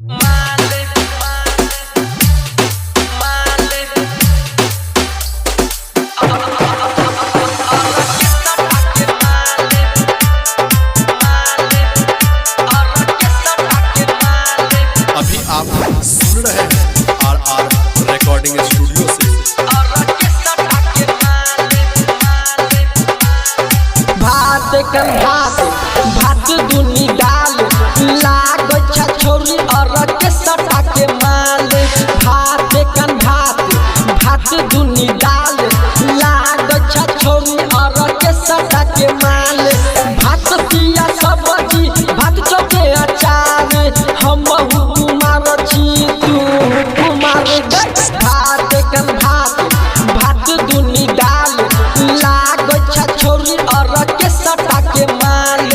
अभी आप सुन रहे हैं आर रिकॉर्डिंग स्टूडियो से। भात कन भात दुनी डाल लाग छोरी और के सटा के माल। भात कन भात दुनी डाल लाग छोरी और के सटा के माल। भात पिया सब्जी भात चोखे अचार हम कुमार छी तू कुमार। भात कन भात दुनी डाल लाग छोरी और के सटा के माल।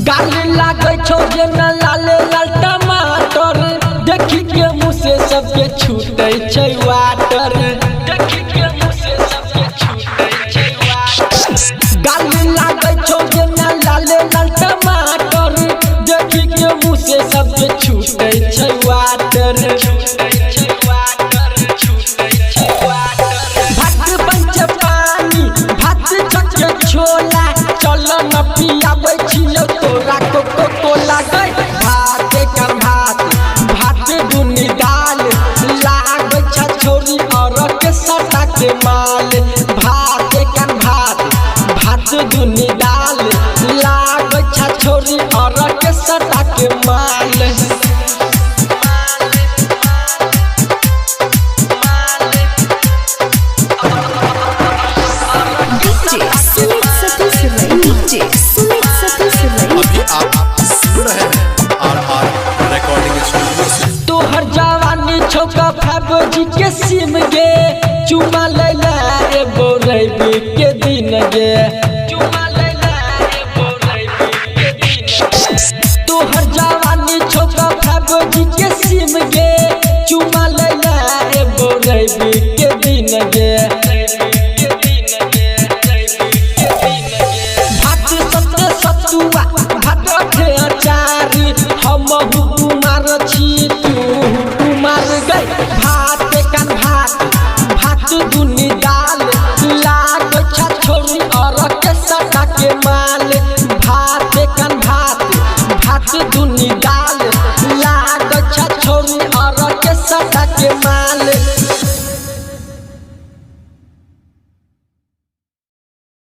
गाली लागे छो जे न लाले लाल टमाटर देखी के मुँह से सबके छूटे छै वाटर। देखी के मुँह से सबके छूटे छै वाटर। गाली लागे छो जे न लाले लाल टमाटर देखी के मुँह से सबके छूटे छै वाटर। भात पंच पानी भात चके छोला चल न पियाबै छियौ तोरा कोको कोला। गई भात कन भात दुनी डाल लाग छोरी और के सटा के माल। भात कन भात दुनी डाल लाग छोरी और के सटा के माल। अभी आप सुन रहे हैं आर रिकॉर्डिंग स्टूडियो से। तोहर जवानी छोका फैबजी के सिम गे चुमा लैला रे बोरैबी के दिन गे। चुमा लैला रे बोरैबी के दिन। तोहर जवानी छोका फैबजी के सिम गे चुमा लैला रे बोरैबी के दिन गे। भात अठे अचारी हम कुमार छी तू कुमार। गई भात कन भात दुनी डाल लाग छोरी और के सटा के माल। भात कन भात दुनी डाल लाग छोरी और के सटा के माल।